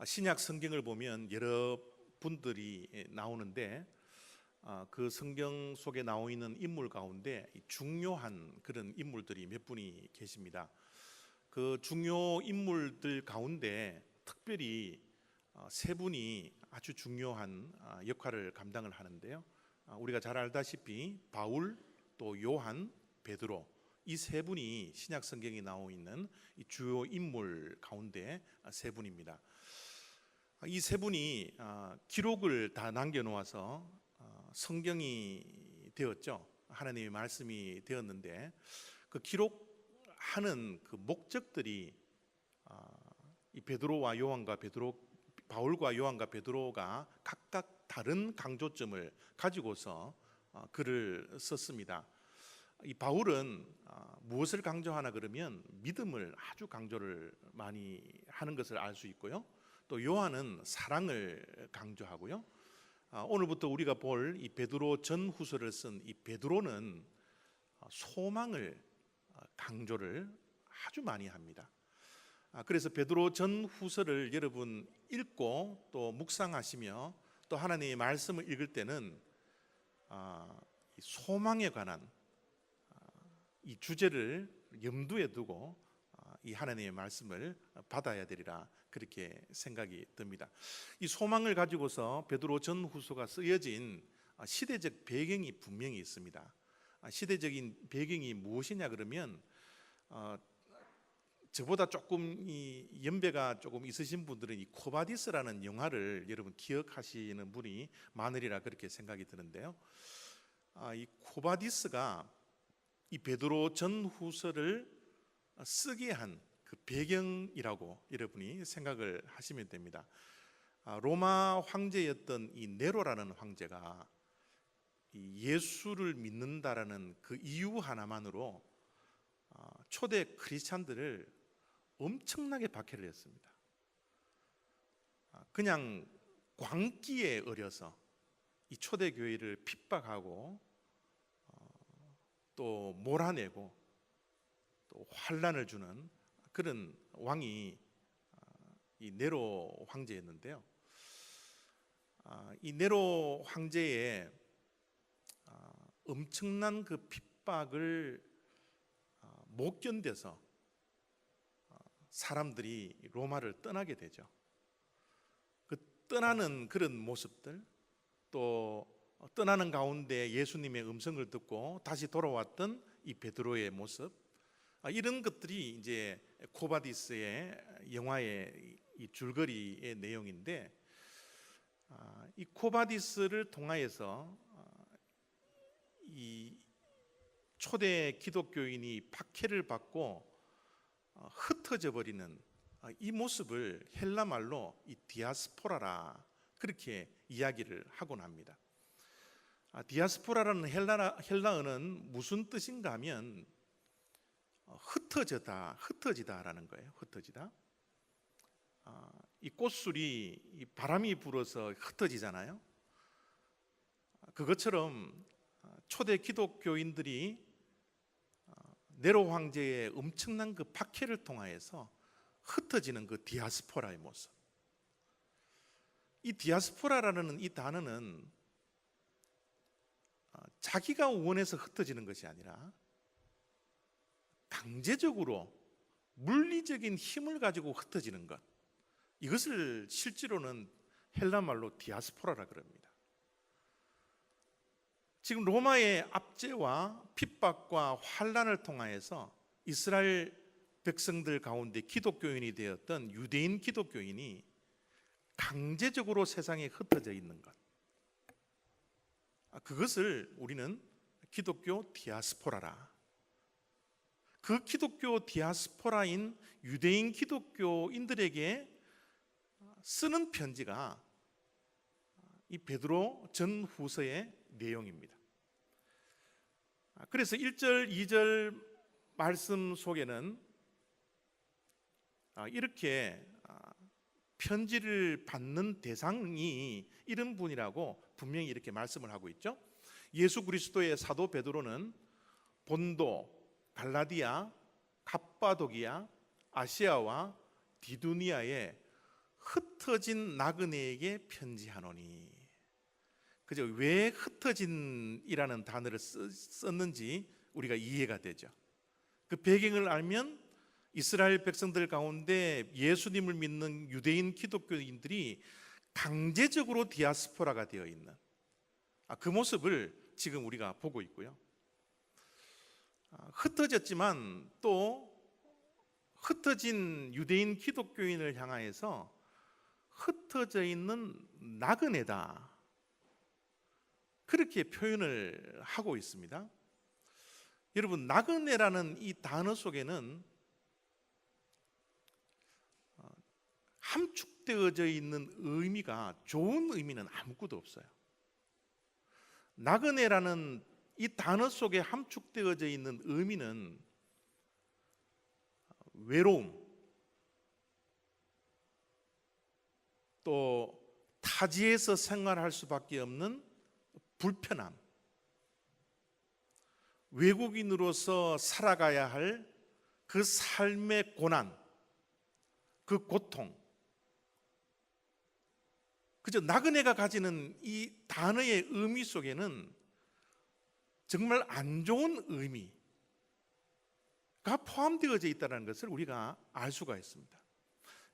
신약 성경을 보면 여러 분들이 나오는데 그 성경 속에 나와 있는 인물 가운데 중요한 그런 인물들이 몇 분이 계십니다. 그 중요 인물들 가운데 특별히 세 분이 아주 중요한 역할을 감당을 하는데요. 우리가 잘 알다시피 바울, 또 요한, 베드로, 이 세 분이 신약 성경에 나와 있는 이 주요 인물 가운데 세 분입니다. 이 세 분이 기록을 다 남겨놓아서 성경이 되었죠. 하나님의 말씀이 되었는데 그 기록하는 그 목적들이 이 베드로와 요한과 바울과 요한과 베드로가 각각 다른 강조점을 가지고서 글을 썼습니다. 이 바울은 무엇을 강조하나 그러면 믿음을 아주 강조를 많이 하는 것을 알 수 있고요. 또 요한은 사랑을 강조하고요. 오늘부터 우리가 볼 이 베드로 전후서를 쓴 이 베드로는 소망을 강조를 아주 많이 합니다. 그래서 베드로 전후서를 여러분 읽고 또 묵상하시며 또 하나님의 말씀을 읽을 때는 소망에 관한 이 주제를 염두에 두고 이 하나님의 말씀을 받아야 되리라 그렇게 생각이 듭니다. 이 소망을 가지고서 베드로 전후서가 쓰여진 시대적 배경이 분명히 있습니다. 시대적인 배경이 무엇이냐 그러면 저보다 조금 이 연배가 조금 있으신 분들은 이 코바디스라는 영화를 여러분 기억하시는 분이 많으리라 그렇게 생각이 드는데요. 이 코바디스가 이 베드로 전후서를 쓰게 한 그 배경이라고 여러분이 생각을 하시면 됩니다. 로마 황제였던 이 네로라는 황제가 이 예수를 믿는다라는 그 이유 하나만으로 초대 크리스찬들을 엄청나게 박해를 했습니다. 그냥 광기에 어려서 이 초대 교회를 핍박하고 또 몰아내고 또 환난을 주는 그런 왕이 이 네로 황제였는데요. 이 네로 황제의 엄청난 그 핍박을 못 견뎌서 사람들이 로마를 떠나게 되죠. 그 떠나는 그런 모습들, 또 떠나는 가운데 예수님의 음성을 듣고 다시 돌아왔던 이 베드로의 모습, 이런 것들이 이제 코바디스의 영화의 이 줄거리의 내용인데, 이 코바디스를 통하여서 이 초대 기독교인이 박해를 받고 흩어져 버리는 이 모습을 헬라 말로 이 디아스포라라 그렇게 이야기를 하곤 합니다. 디아스포라라는 헬라어는 무슨 뜻인가 하면 흩어지다라는 거예요. 흩어지다. 이 꽃술이 이 바람이 불어서 흩어지잖아요. 그것처럼 초대 기독교인들이 네로 황제의 엄청난 그 박해를 통하여서 흩어지는 그 디아스포라의 모습. 이 디아스포라라는 이 단어는 자기가 원해서 흩어지는 것이 아니라 강제적으로 물리적인 힘을 가지고 흩어지는 것, 이것을 실제로는 헬라 말로 디아스포라라 그럽니다. 지금 로마의 압제와 핍박과 환난을 통하여서 이스라엘 백성들 가운데 기독교인이 되었던 유대인 기독교인이 강제적으로 세상에 흩어져 있는 것, 그것을 우리는 기독교 디아스포라라. 그 기독교 디아스포라인 유대인 기독교인들에게 쓰는 편지가 이 베드로 전후서의 내용입니다. 그래서 1절, 2절 말씀 속에는 이렇게 편지를 받는 대상이 이런 분이라고 분명히 이렇게 말씀을 하고 있죠. 예수 그리스도의 사도 베드로는 본도, 갈라디아, 갑바도기아, 아시아와 디두니아의 흩어진 나그네에게 편지하노니. 그죠? 왜 흩어진이라는 단어를 썼는지 우리가 이해가 되죠. 그 배경을 알면 이스라엘 백성들 가운데 예수님을 믿는 유대인 기독교인들이 강제적으로 디아스포라가 되어 있는 그 모습을 지금 우리가 보고 있고요. 흩어졌지만 또 흩어진 유대인 기독교인을 향하여서 흩어져 있는 나그네다, 그렇게 표현을 하고 있습니다. 여러분, 나그네라는 이 단어 속에는 함축되어져 있는 의미가, 좋은 의미는 아무것도 없어요. 나그네라는 이 단어 속에 함축되어져 있는 의미는 외로움, 또 타지에서 생활할 수밖에 없는 불편함, 외국인으로서 살아가야 할 그 삶의 고난, 그 고통, 그저 나그네가 가지는 이 단어의 의미 속에는 정말 안 좋은 의미가 포함되어져 있다는 것을 우리가 알 수가 있습니다.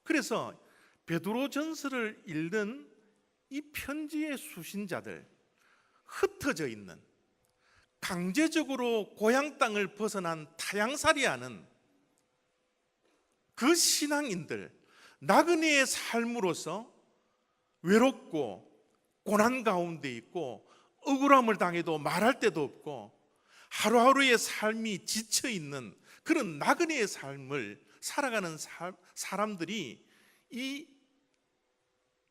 그래서 베드로전서를 읽는 이 편지의 수신자들, 흩어져 있는, 강제적으로 고향 땅을 벗어난 타향살이하는 그 신앙인들, 나그네의 삶으로서 외롭고 고난 가운데 있고 억울함을 당해도 말할 데도 없고 하루하루의 삶이 지쳐 있는 그런 나그네의 삶을 살아가는 사람들이 이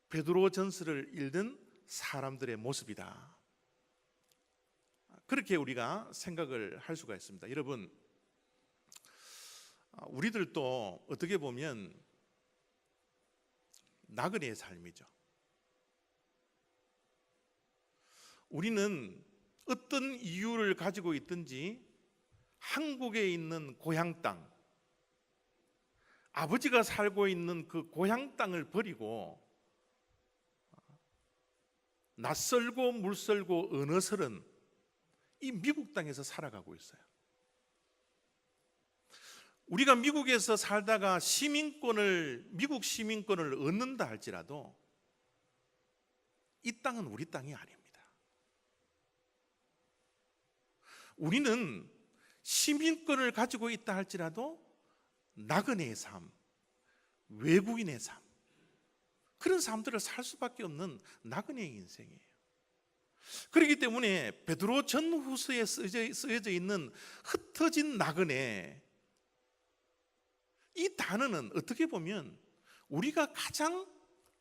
베드로전서를 읽는 사람들의 모습이다, 그렇게 우리가 생각을 할 수가 있습니다. 여러분, 우리들도 어떻게 보면 나그네의 삶이죠. 우리는 어떤 이유를 가지고 있든지 한국에 있는 고향 땅, 아버지가 살고 있는 그 고향 땅을 버리고 낯설고 물설고 언어설은 이 미국 땅에서 살아가고 있어요. 우리가 미국에서 살다가 미국 시민권을 얻는다 할지라도 이 땅은 우리 땅이 아닙니다. 우리는 시민권을 가지고 있다 할지라도 나그네의 삶, 외국인의 삶, 그런 삶들을 살 수밖에 없는 나그네의 인생이에요. 그렇기 때문에 베드로 전후서에 쓰여져 있는 흩어진 나그네, 이 단어는 어떻게 보면 우리가 가장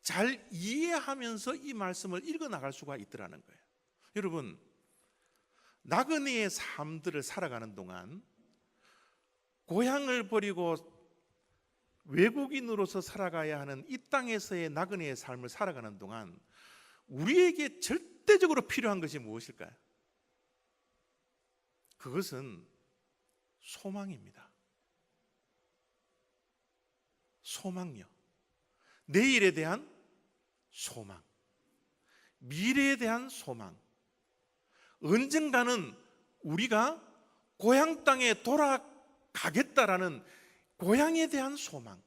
잘 이해하면서 이 말씀을 읽어 나갈 수가 있더라는 거예요. 여러분, 나그네의 삶들을 살아가는 동안, 고향을 버리고 외국인으로서 살아가야 하는 이 땅에서의 나그네의 삶을 살아가는 동안 우리에게 절대적으로 필요한 것이 무엇일까요? 그것은 소망입니다. 소망요. 내일에 대한 소망, 미래에 대한 소망, 언젠가는 우리가 고향 땅에 돌아가겠다라는 고향에 대한 소망,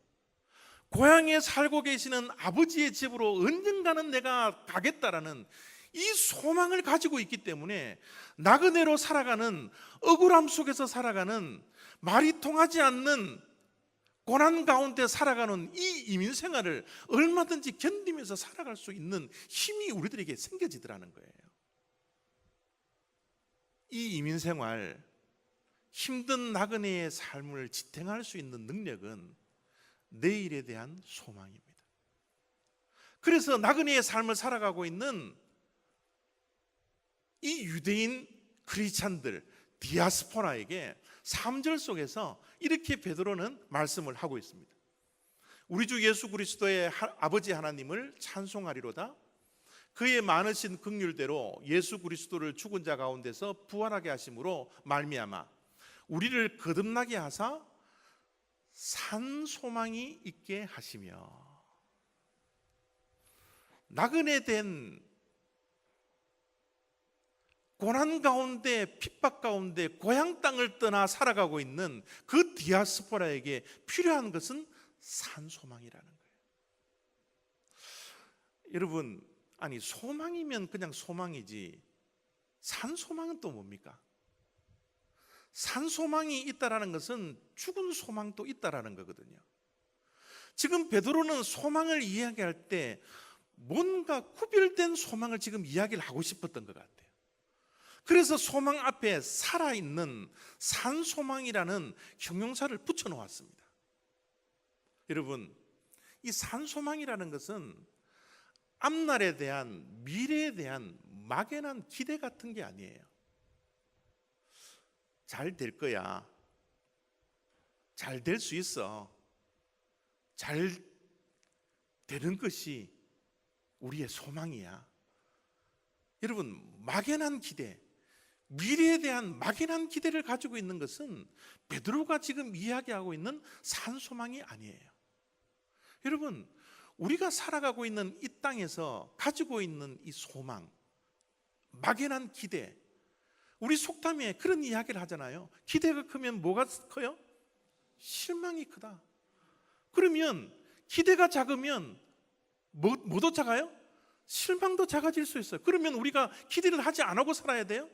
고향에 살고 계시는 아버지의 집으로 언젠가는 내가 가겠다라는 이 소망을 가지고 있기 때문에 나그네로 살아가는, 억울함 속에서 살아가는, 말이 통하지 않는 고난 가운데 살아가는 이 이민 생활을 얼마든지 견디면서 살아갈 수 있는 힘이 우리들에게 생겨지더라는 거예요. 이 이민 생활, 힘든 나그네의 삶을 지탱할 수 있는 능력은 내일에 대한 소망입니다. 그래서 나그네의 삶을 살아가고 있는 이 유대인 크리스찬들, 디아스포라에게 3절 속에서 이렇게 베드로는 말씀을 하고 있습니다. 우리 주 예수 그리스도의 아버지 하나님을 찬송하리로다. 그의 많으신 긍휼대로 예수 그리스도를 죽은 자 가운데서 부활하게 하심으로 말미암아 우리를 거듭나게 하사 산 소망이 있게 하시며. 나그네 된 고난 가운데, 핍박 가운데 고향 땅을 떠나 살아가고 있는 그 디아스포라에게 필요한 것은 산소망이라는 거예요. 여러분, 아니 소망이면 그냥 소망이지 산소망은 또 뭡니까? 산소망이 있다라는 것은 죽은 소망도 있다라는 거거든요. 지금 베드로는 소망을 이야기할 때 뭔가 구별된 소망을 지금 이야기를 하고 싶었던 것 같아요. 그래서 소망 앞에 살아있는 산소망이라는 형용사를 붙여놓았습니다. 여러분, 이 산소망이라는 것은 앞날에 대한, 미래에 대한 막연한 기대 같은 게 아니에요. 잘 될 거야. 잘 될 수 있어. 잘 되는 것이 우리의 소망이야. 여러분, 막연한 기대, 미래에 대한 막연한 기대를 가지고 있는 것은 베드로가 지금 이야기하고 있는 산소망이 아니에요. 여러분, 우리가 살아가고 있는 이 땅에서 가지고 있는 이 소망, 막연한 기대, 우리 속담에 그런 이야기를 하잖아요. 기대가 크면 뭐가 커요? 실망이 크다. 그러면 기대가 작으면 뭐도 작아요? 실망도 작아질 수 있어요. 그러면 우리가 기대를 하지 안 하고 살아야 돼요?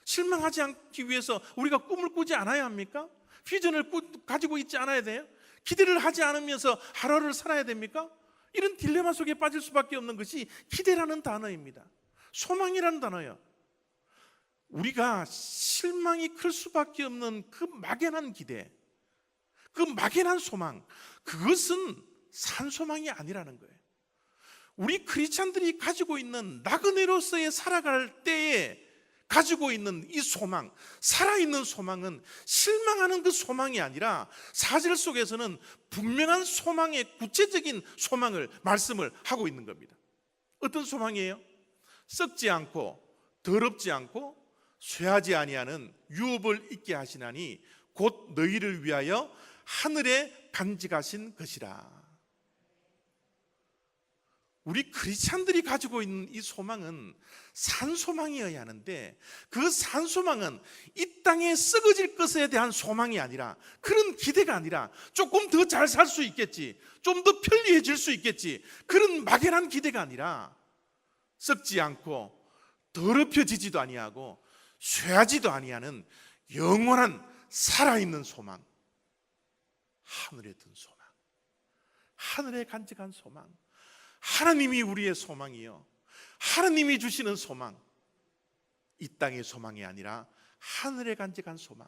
실망하지 않기 위해서 우리가 꿈을 꾸지 않아야 합니까? 비전을 가지고 있지 않아야 돼요? 기대를 하지 않으면서 하루를 살아야 됩니까? 이런 딜레마 속에 빠질 수밖에 없는 것이 기대라는 단어입니다. 소망이라는 단어예요. 우리가 실망이 클 수밖에 없는 그 막연한 기대, 그 막연한 소망, 그것은 산소망이 아니라는 거예요. 우리 크리스찬들이 가지고 있는 나그네로서의 살아갈 때에 가지고 있는 이 소망, 살아있는 소망은 실망하는 그 소망이 아니라 사실 속에서는 분명한 소망의 구체적인 소망을 말씀을 하고 있는 겁니다. 어떤 소망이에요? 썩지 않고 더럽지 않고 쇠하지 아니하는 유업을 있게 하시나니 곧 너희를 위하여 하늘에 간직하신 것이라. 우리 크리스찬들이 가지고 있는 이 소망은 산소망이어야 하는데, 그 산소망은 이 땅에 썩어질 것에 대한 소망이 아니라, 그런 기대가 아니라 조금 더 잘 살 수 있겠지, 좀 더 편리해질 수 있겠지, 그런 막연한 기대가 아니라 썩지 않고 더럽혀지지도 아니하고 쇠하지도 아니하는 영원한 살아있는 소망, 하늘에 든 소망, 하늘에 간직한 소망, 하나님이 우리의 소망이요, 하나님이 주시는 소망, 이 땅의 소망이 아니라 하늘에 간직한 소망,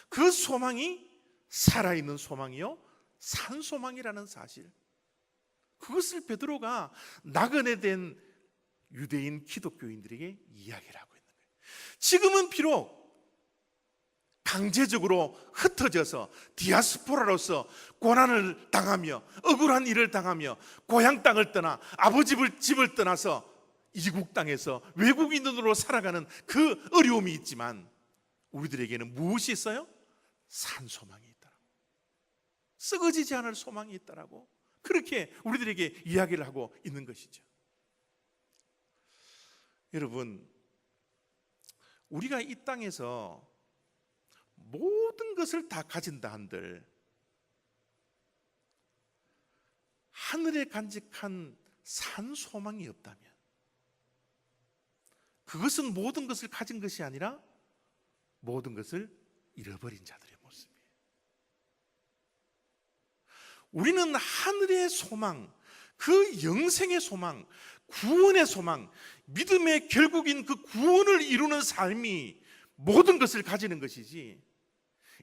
그 소망이 살아있는 소망이요 산소망이라는 사실, 그것을 베드로가 나그네 된 유대인 기독교인들에게 이야기를 하고 있는 거예요. 지금은 비록 강제적으로 흩어져서 디아스포라로서 고난을 당하며 억울한 일을 당하며 고향 땅을 떠나 아버지 집을 떠나서 이국 땅에서 외국인으로 살아가는 그 어려움이 있지만, 우리들에게는 무엇이 있어요? 산소망이 있다라고, 썩어지지 않을 소망이 있다라고, 그렇게 우리들에게 이야기를 하고 있는 것이죠. 여러분, 우리가 이 땅에서 모든 것을 다 가진다 한들 하늘에 간직한 산소망이 없다면 그것은 모든 것을 가진 것이 아니라 모든 것을 잃어버린 자들의 모습이에요. 우리는 하늘의 소망, 그 영생의 소망, 구원의 소망, 믿음의 결국인 그 구원을 이루는 삶이 모든 것을 가지는 것이지,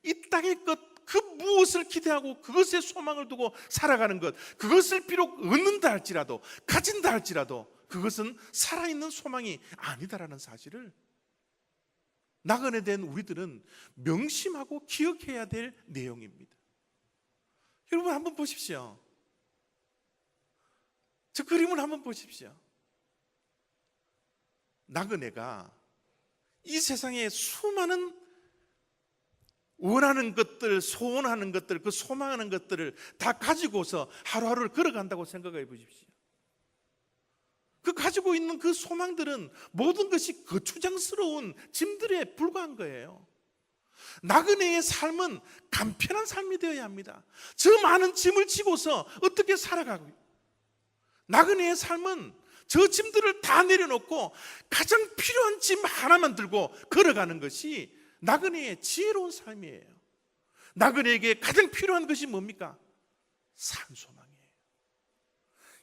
이 땅의 것 그 무엇을 기대하고 그것에 소망을 두고 살아가는 것, 그것을 비록 얻는다 할지라도, 가진다 할지라도 그것은 살아있는 소망이 아니다라는 사실을 나그네 된 우리들은 명심하고 기억해야 될 내용입니다. 여러분 한번 보십시오. 저 그림을 한번 보십시오. 나그네가 이 세상에 수많은 원하는 것들, 소원하는 것들, 그 소망하는 것들을 다 가지고서 하루하루를 걸어간다고 생각해 보십시오. 그 가지고 있는 그 소망들은 모든 것이 거추장스러운 짐들에 불과한 거예요. 나그네의 삶은 간편한 삶이 되어야 합니다. 저 많은 짐을 지고서 어떻게 살아가고요? 나그네의 삶은 저 짐들을 다 내려놓고 가장 필요한 짐 하나만 들고 걸어가는 것이 나그네의 지혜로운 삶이에요. 나그네에게 가장 필요한 것이 뭡니까? 산소망이에요.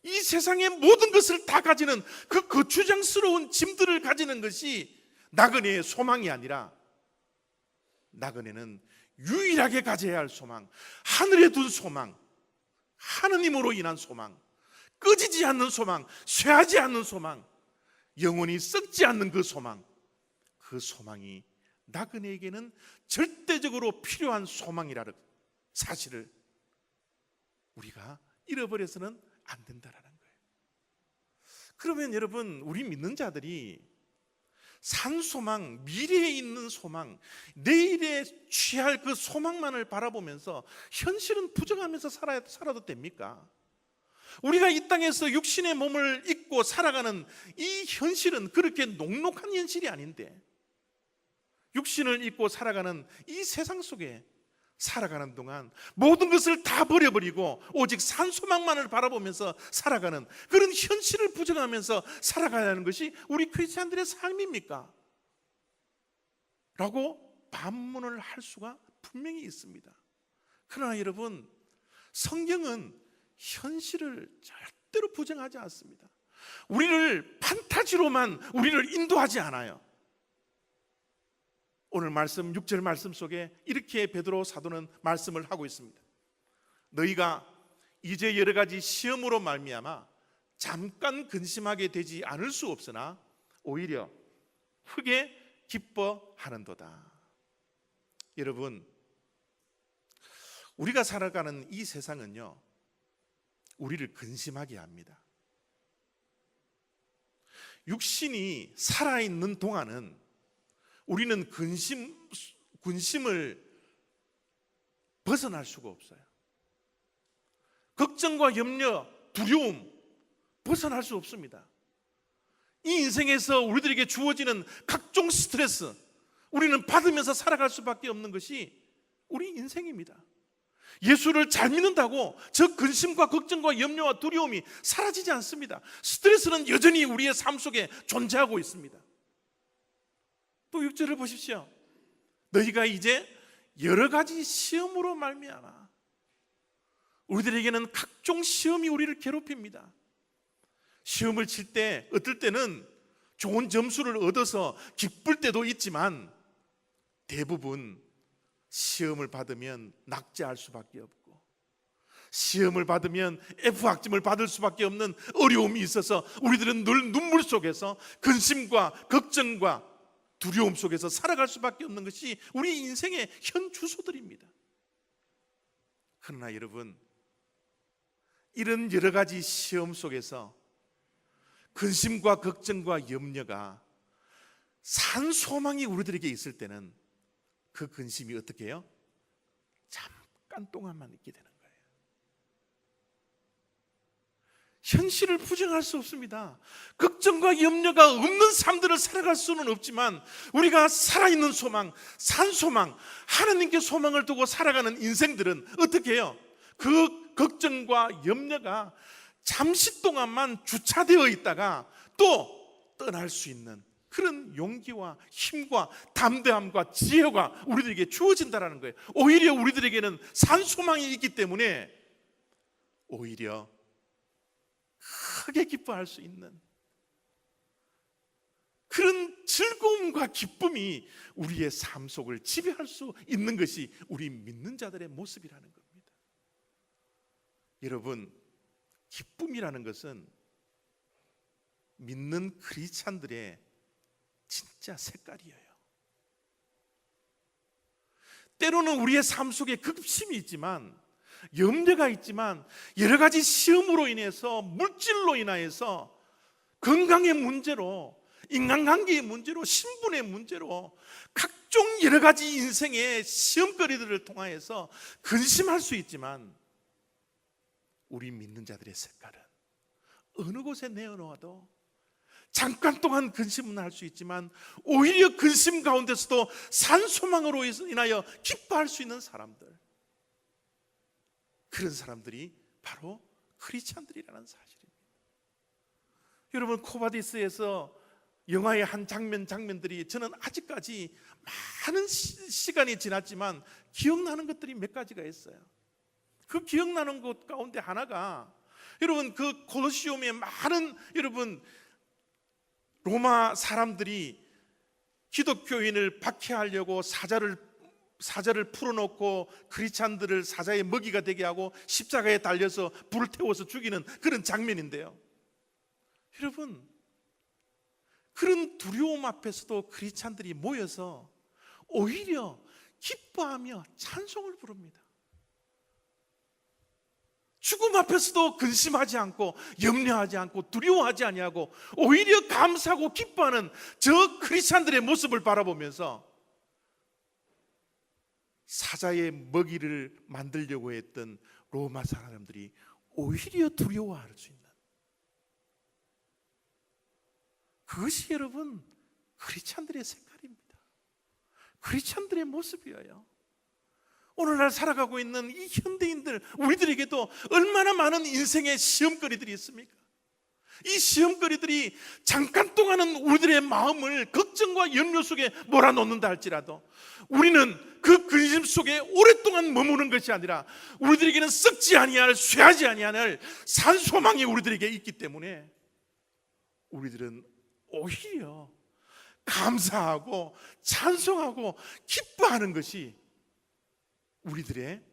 이 세상의 모든 것을 다 가지는 그 거추장스러운 짐들을 가지는 것이 나그네의 소망이 아니라, 나그네는 유일하게 가져야 할 소망, 하늘에 둔 소망, 하느님으로 인한 소망, 꺼지지 않는 소망, 쇠하지 않는 소망, 영원히 썩지 않는 그 소망, 그 소망이 나그네에게는 절대적으로 필요한 소망이라는 사실을 우리가 잃어버려서는 안 된다라는 거예요. 그러면 여러분, 우리 믿는 자들이 산소망, 미래에 있는 소망, 내일에 취할 그 소망만을 바라보면서 현실은 부정하면서 살아도 됩니까? 우리가 이 땅에서 육신의 몸을 입고 살아가는 이 현실은 그렇게 녹록한 현실이 아닌데, 육신을 입고 살아가는 이 세상 속에 살아가는 동안 모든 것을 다 버려버리고 오직 산소망만을 바라보면서 살아가는 그런 현실을 부정하면서 살아가야 하는 것이 우리 크리스찬들의 삶입니까? 라고 반문을 할 수가 분명히 있습니다. 그러나 여러분, 성경은 현실을 절대로 부정하지 않습니다. 우리를 판타지로만 우리를 인도하지 않아요. 오늘 말씀 6절 말씀 속에 이렇게 베드로 사도는 말씀을 하고 있습니다. 너희가 이제 여러 가지 시험으로 말미암아 잠깐 근심하게 되지 않을 수 없으나 오히려 크게 기뻐하는도다. 여러분, 우리가 살아가는 이 세상은요, 우리를 근심하게 합니다. 육신이 살아있는 동안은 우리는 근심을 벗어날 수가 없어요. 걱정과 염려, 두려움 벗어날 수 없습니다. 이 인생에서 우리들에게 주어지는 각종 스트레스, 우리는 받으면서 살아갈 수밖에 없는 것이 우리 인생입니다. 예수를 잘 믿는다고 저 근심과 걱정과 염려와 두려움이 사라지지 않습니다. 스트레스는 여전히 우리의 삶 속에 존재하고 있습니다. 또 6절을 보십시오. 너희가 이제 여러 가지 시험으로 말미암아, 우리들에게는 각종 시험이 우리를 괴롭힙니다. 시험을 칠 때 어떨 때는 좋은 점수를 얻어서 기쁠 때도 있지만, 대부분 시험을 받으면 낙제할 수밖에 없고, 시험을 받으면 F학점을 받을 수밖에 없는 어려움이 있어서 우리들은 늘 눈물 속에서 근심과 걱정과 두려움 속에서 살아갈 수밖에 없는 것이 우리 인생의 현 주소들입니다. 그러나 여러분, 이런 여러 가지 시험 속에서 근심과 걱정과 염려가 산 소망이 우리들에게 있을 때는 그 근심이 어떻게 해요? 잠깐 동안만 있게 되는 거예요. 현실을 부정할 수 없습니다. 걱정과 염려가 없는 삶들을 살아갈 수는 없지만, 우리가 살아있는 소망, 산소망, 하나님께 소망을 두고 살아가는 인생들은 어떻게 해요? 그 걱정과 염려가 잠시 동안만 주차되어 있다가 또 떠날 수 있는 그런 용기와 힘과 담대함과 지혜가 우리들에게 주어진다는 거예요. 오히려 우리들에게는 산소망이 있기 때문에 오히려 크게 기뻐할 수 있는 그런 즐거움과 기쁨이 우리의 삶 속을 지배할 수 있는 것이 우리 믿는 자들의 모습이라는 겁니다. 여러분, 기쁨이라는 것은 믿는 크리스찬들의 진짜 색깔이에요. 때로는 우리의 삶 속에 급심이 있지만, 염려가 있지만, 여러 가지 시험으로 인해서, 물질로 인하여서, 건강의 문제로, 인간관계의 문제로, 신분의 문제로 각종 여러 가지 인생의 시험거리들을 통하여서 근심할 수 있지만, 우리 믿는 자들의 색깔은 어느 곳에 내어놓아도 잠깐 동안 근심은 할 수 있지만 오히려 근심 가운데서도 산소망으로 인하여 기뻐할 수 있는 사람들, 그런 사람들이 바로 크리스찬들이라는 사실입니다. 여러분, 코바디스에서 영화의 한 장면들이 저는 아직까지 많은 시간이 지났지만 기억나는 것들이 몇 가지가 있어요. 그 기억나는 것 가운데 하나가, 여러분, 그 콜로시움에 많은 여러분 로마 사람들이 기독교인을 박해하려고 사자를 풀어놓고 크리스찬들을 사자의 먹이가 되게 하고 십자가에 달려서 불을 태워서 죽이는 그런 장면인데요. 여러분, 그런 두려움 앞에서도 크리스찬들이 모여서 오히려 기뻐하며 찬송을 부릅니다. 죽음 앞에서도 근심하지 않고 염려하지 않고 두려워하지 아니하고 오히려 감사하고 기뻐하는 저 크리스찬들의 모습을 바라보면서 사자의 먹이를 만들려고 했던 로마 사람들이 오히려 두려워할 수 있는, 그것이 여러분 크리스찬들의 색깔입니다. 크리스찬들의 모습이에요. 오늘날 살아가고 있는 이 현대인들, 우리들에게도 얼마나 많은 인생의 시험거리들이 있습니까? 이 시험거리들이 잠깐 동안은 우리들의 마음을 걱정과 염려 속에 몰아넣는다 할지라도 우리는 그 근심 속에 오랫동안 머무는 것이 아니라 우리들에게는 썩지 아니할, 쇠하지 아니할 산소망이 우리들에게 있기 때문에 우리들은 오히려 감사하고 찬송하고 기뻐하는 것이 우리들의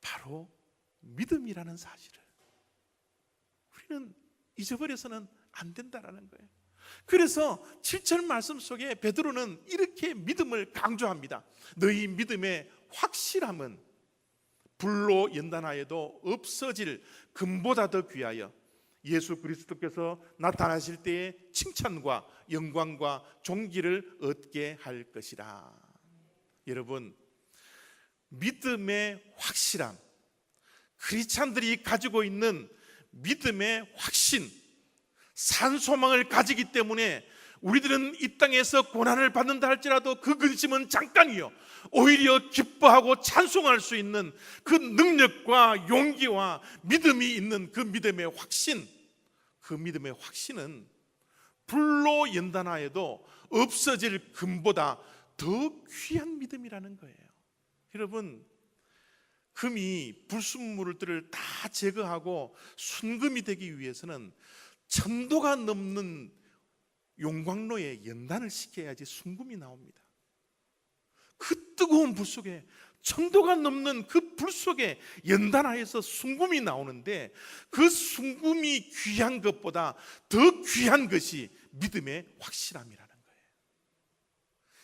바로 믿음이라는 사실을 우리는 잊어버려서는 안 된다라는 거예요. 그래서 7절 말씀 속에 베드로는 이렇게 믿음을 강조합니다. 너희 믿음의 확실함은 불로 연단하여도 없어질 금보다 더 귀하여 예수 그리스도께서 나타나실 때의 칭찬과 영광과 존귀를 얻게 할 것이라. 여러분, 믿음의 확실함, 크리스찬들이 가지고 있는 믿음의 확신, 산소망을 가지기 때문에 우리들은 이 땅에서 고난을 받는다 할지라도 그 근심은 잠깐이요, 오히려 기뻐하고 찬송할 수 있는 그 능력과 용기와 믿음이 있는 그 믿음의 확신, 그 믿음의 확신은 불로 연단하여도 없어질 금보다 더 귀한 믿음이라는 거예요. 여러분, 금이 불순물들을 다 제거하고 순금이 되기 위해서는 천도가 넘는 용광로에 연단을 시켜야지 순금이 나옵니다. 그 뜨거운 불 속에, 천도가 넘는 그 불 속에 연단하여서 순금이 나오는데, 그 순금이 귀한 것보다 더 귀한 것이 믿음의 확실함이라는 거예요.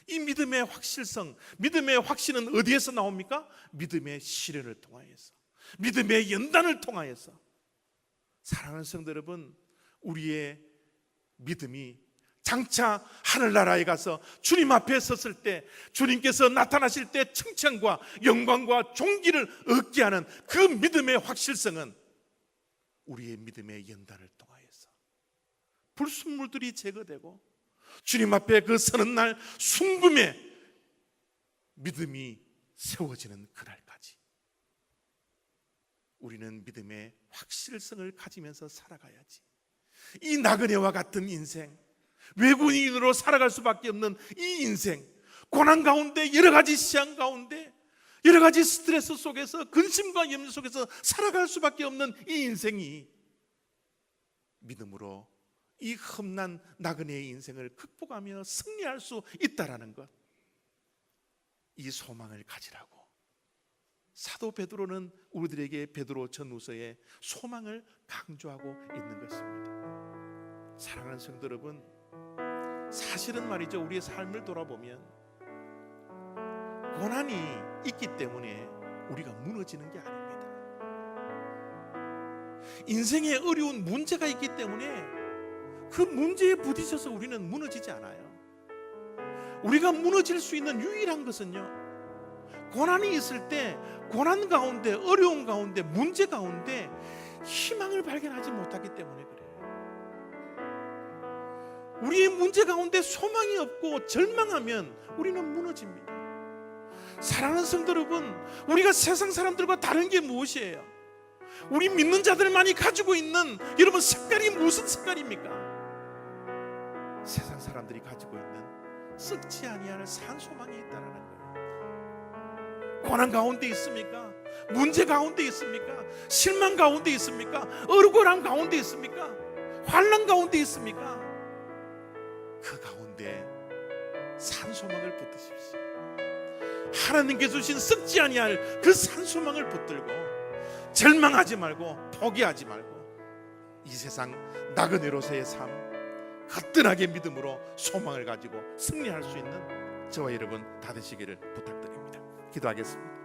이 믿음의 확실성, 믿음의 확신은 어디에서 나옵니까? 믿음의 시련을 통하여서, 믿음의 연단을 통하여서. 사랑하는 성도 여러분, 우리의 믿음이 장차 하늘나라에 가서 주님 앞에 섰을 때, 주님께서 나타나실 때 칭찬과 영광과 존귀를 얻게 하는 그 믿음의 확실성은 우리의 믿음의 연단을 통하여서 불순물들이 제거되고 주님 앞에 그 서는 날 순금의 믿음이 세워지는 그날까지 우리는 믿음의 확실성을 가지면서 살아가야지. 이 나그네와 같은 인생, 외국인으로 살아갈 수밖에 없는 이 인생, 고난 가운데, 여러 가지 시험 가운데, 여러 가지 스트레스 속에서, 근심과 염려 속에서 살아갈 수밖에 없는 이 인생이 믿음으로 이 험난 나그네의 인생을 극복하며 승리할 수 있다라는 것, 이 소망을 가지라고 사도 베드로는 우리들에게 베드로 전후서에 소망을 강조하고 있는 것입니다. 사랑하는 성도 여러분, 사실은 말이죠, 우리의 삶을 돌아보면 고난이 있기 때문에 우리가 무너지는 게 아닙니다. 인생에 어려운 문제가 있기 때문에 그 문제에 부딪혀서 우리는 무너지지 않아요. 우리가 무너질 수 있는 유일한 것은요, 고난이 있을 때 고난 가운데, 어려움 가운데, 문제 가운데 희망을 발견하지 못하기 때문에 그래요. 우리의 문제 가운데 소망이 없고 절망하면 우리는 무너집니다. 사랑하는 성도 여러분, 우리가 세상 사람들과 다른 게 무엇이에요? 우리 믿는 자들만이 가지고 있는 여러분 색깔이 무슨 색깔입니까? 세상 사람들이 가지고 있는 썩지 아니할 산소망이 있다라는 거예요. 고난 가운데 있습니까? 문제 가운데 있습니까? 실망 가운데 있습니까? 억울함 가운데 있습니까? 환난 가운데 있습니까? 그 가운데 산소망을 붙드십시오. 하나님께서 주신 썩지 아니할 그 산소망을 붙들고 절망하지 말고 포기하지 말고 이 세상 나그네로서의 삶 거뜬하게 믿음으로 소망을 가지고 승리할 수 있는 저와 여러분 다 되시기를 부탁드립니다. 기도하겠습니다.